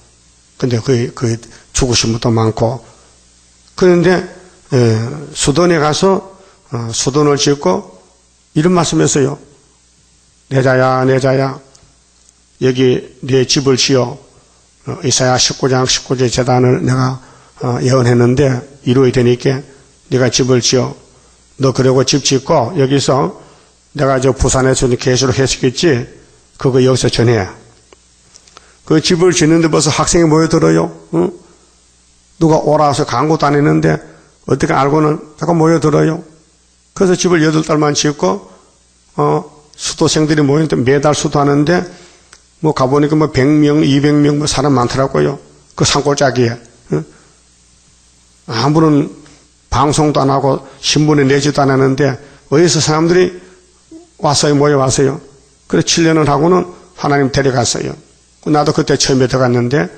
근데 그 죽으신 분도 많고. 그런데 수돈에 가서 수돈을 짓고 이런 말씀했어요. 내 자야 여기 네 집을 지어. 이사야 19장 19절 제단을 내가 예언했는데 이루어야 되니까 네가 집을 지어. 너 그러고 집 짓고 여기서 내가 저 부산에서 계시록 해석했지. 그거 여기서 전해. 그 집을 짓는데 벌써 학생이 모여들어요. 응? 누가 오라서 광고 다니는데 어떻게 알고는 자꾸 모여들어요. 그래서 집을 8달만 짓고 수도생들이 모이는데 매달 수도하는데 뭐 가보니까 뭐 100명, 200명 뭐 사람 많더라고요. 그 산골짜기에. 응? 아무런 방송도 안 하고 신문에 내지도 안 하는데 어디서 사람들이 왔어요, 모여왔어요. 그래서 7년을 하고는 하나님 데려갔어요. 나도 그때 처음에 들어갔는데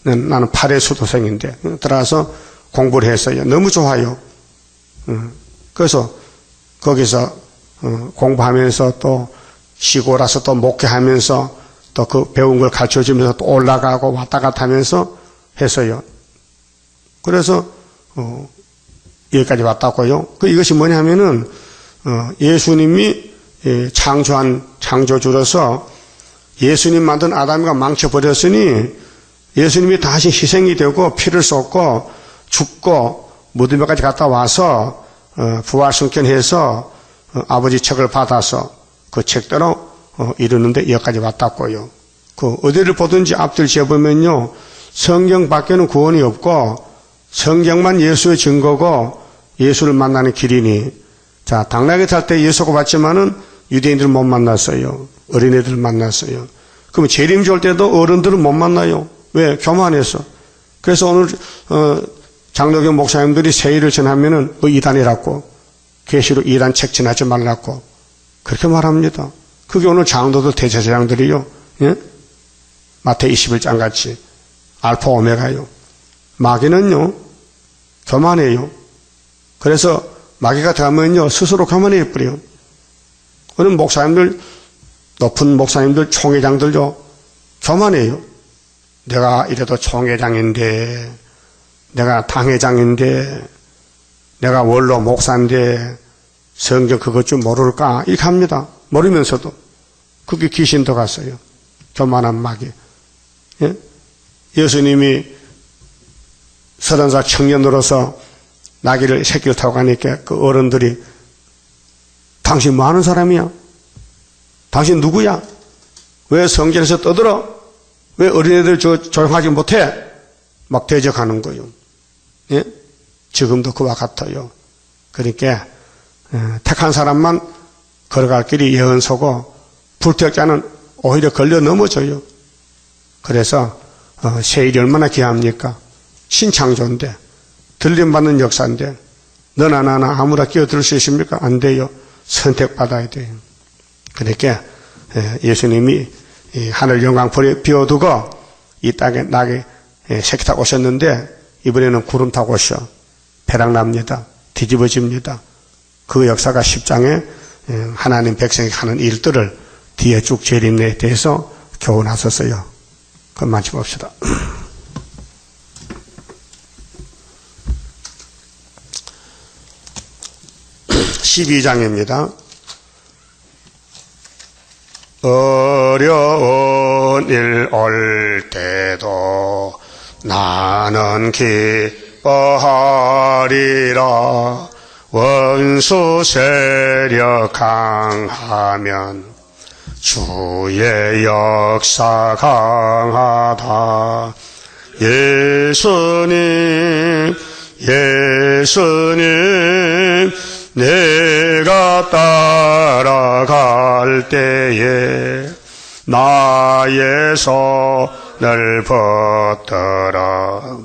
나는 8회 수도생인데 들어가서 공부를 했어요. 너무 좋아요. 그래서 거기서 공부하면서 또 쉬고 와서 또 목회하면서 또 그 배운 걸 가르쳐주면서 또 올라가고 왔다 갔다 하면서 했어요. 그래서 여기까지 왔다고요. 이것이 뭐냐면은 예수님이 창조한 창조주로서 예수님 만든 아담이가 망쳐버렸으니 예수님이 다시 희생이 되고 피를 쏟고 죽고 무덤에까지 갔다 와서 부활승천해서 아버지 책을 받아서 그 책대로 이루는데 여기까지 왔다고요. 어디를 보든지 앞들 지어보면요 성경 밖에는 구원이 없고 성경만 예수의 증거고 예수를 만나는 길이니, 자, 당나귀 탈 때 예수가 봤지만은 유대인들은 못 만났어요. 어린애들 만났어요. 그럼 재림 줄 때도 어른들은 못 만나요. 왜? 교만해서. 그래서 오늘 장로교 목사님들이 세일을 전하면은 이단이라고, 계시로 이단 책 전하지 말라고 그렇게 말합니다. 그게 오늘 장로들 대제사장들이요, 예? 마태 21장 같이 알파 오메가요. 마귀는요 교만해요. 그래서 마귀가 들어가면요 스스로 교만해 버려요. 오늘 목사님들, 높은 목사님들, 총회장들요 교만해요. 내가 이래도 총회장인데, 내가 당회장인데, 내가 원로 목사인데 성경 그것 좀 모를까 이렇게 합니다. 모르면서도. 그게 귀신 들어갔어요. 교만한 마귀. 예? 예수님이 30살 청년으로서 나귀를 새끼를 타고 가니까 그 어른들이 당신 뭐 하는 사람이야? 당신 누구야? 왜 성전에서 떠들어? 왜 어린애들 조용하지 못해? 막 대적하는 거예요. 예? 지금도 그와 같아요. 그러니까 택한 사람만 걸어갈 길이 예언서고 불택자는 오히려 걸려 넘어져요. 그래서 세일이 얼마나 귀합니까? 신창조인데, 들림받는 역사인데 너나 나나 아무나 끼어들 수 있습니까? 안 돼요. 선택받아야 돼요. 그러니까 예수님이 하늘 영광 비워두고 이 땅에 나귀 새끼 타고 오셨는데 이번에는 구름 타고 오셔. 배락납니다. 뒤집어집니다. 그 역사가 10장에 하나님 백성이 하는 일들을 뒤에 쭉 재림에 대해서 교훈하셨어요. 그럼 마치 봅시다. 12장입니다. 어려운 일 올 때도 나는 기뻐하리라. 원수 세력 강하면 주의 역사 강하다. 예수님 내가 따라갈 때에 나의 손을 붙들어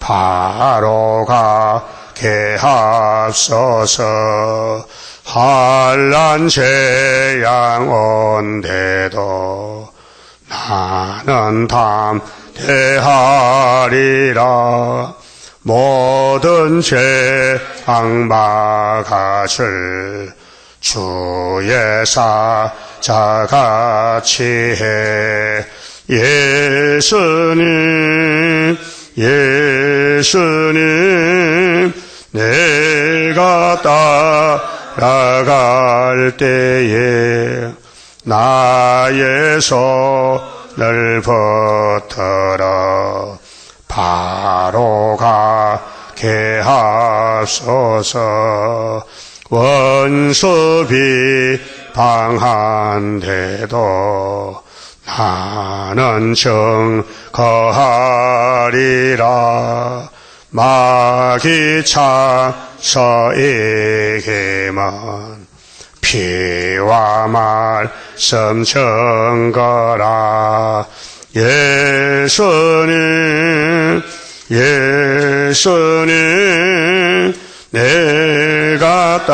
바로 가게 하소서. 환난 재앙 온데도 나는 담대하리라. 모든 재앙 막아줄 주의 사자같이 해. 예수님 내가 따라갈 때에 나의 손을 붙들어 바로 가게 하소서. 원수 비방한데도 나는 증거하리라. 마귀 차서에게만 피와 말씀 증거라. 예수님 내가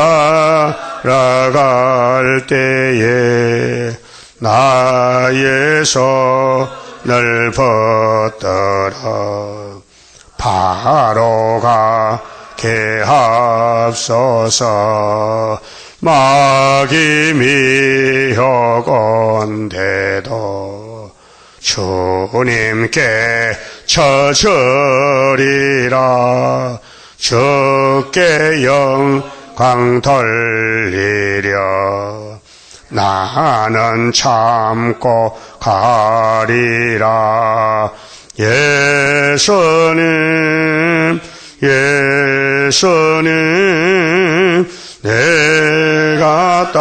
따라갈 때에 나의 손을 붙들어 바로 가게 하소서. 마귀 미혹온데도 주님께 처주리라. 주께 영광 돌리려 나는 참고 가리라. 예수님 내가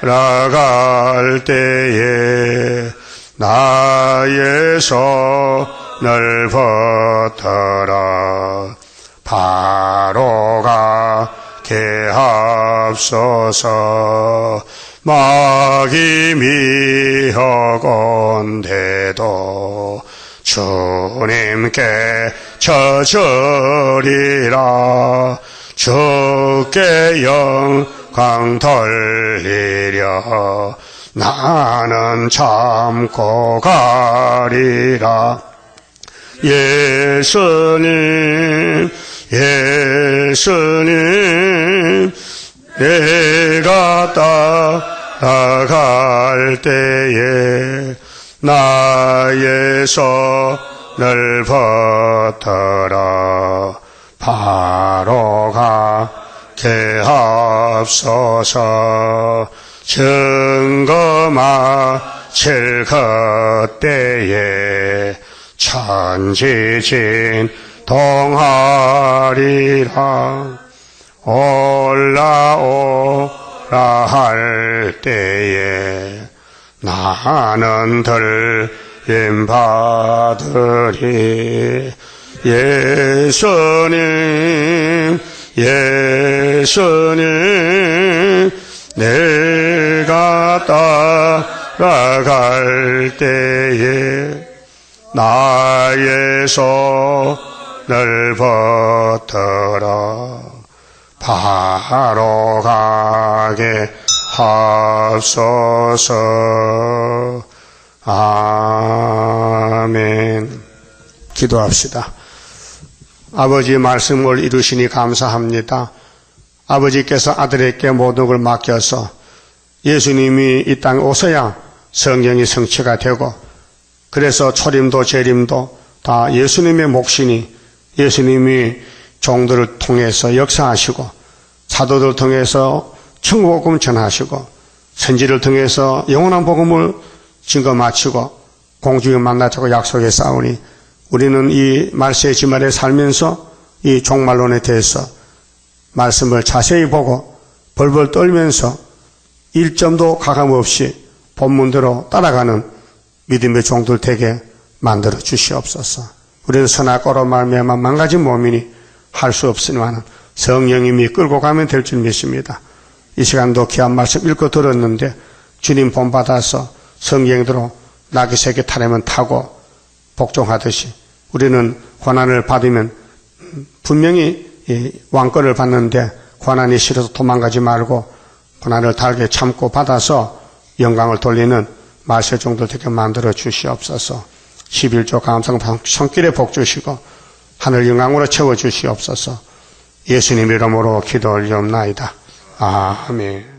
따라갈 때에 나의 손을 붙들어 바로 가게 하옵소서. 마귀 미혹온데도 주님께 져주리라. 주께 영광 돌리려 나는 참고 가리라. 예수님 예수님 내가 따라갈 때에 나의 손을 붙들어 바로 가게 하옵소서. 증거 마칠 그때에 천지진 동하리라. 올라오라 할 때에 나는 들림 받으리. 예수님 예수님 내가 따라갈 때에 나의 손을 붙들어 바로 가게 하옵소서. 아멘. 기도합시다. 아버지 말씀을 이루시니 감사합니다. 아버지께서 아들에게 모든 걸 맡겨서 예수님이 이 땅에 오셔야 성경이 성취가 되고, 그래서 초림도 재림도 다 예수님의 몫이니 예수님이 종들을 통해서 역사하시고 사도들 통해서 천국복음 전하시고 선지를 통해서 영원한 복음을 증거 마치고 공중에 만나자고 약속해 싸우니, 우리는 이 말세의 지말에 살면서 이 종말론에 대해서 말씀을 자세히 보고 벌벌 떨면서 일점도 가감없이 본문대로 따라가는 믿음의 종들 되게 만들어 주시옵소서. 우리는 선악과로 말미암아 망가진 몸이니 할 수 없으니만 성령님이 끌고 가면 될 줄 믿습니다. 이 시간도 귀한 말씀 읽고 들었는데 주님 본받아서 성경대로 나귀새끼 타려면 타고 복종하듯이 우리는 고난을 받으면 분명히 왕권을 받는데 고난이 싫어서 도망가지 말고 고난을 달게 참고 받아서 영광을 돌리는 말세 종들 되게 만들어 주시옵소서. 11조 감상 손길에 복 주시고 하늘 영광으로 채워 주시옵소서. 예수님 이름으로 기도 올리옵나이다. 아멘.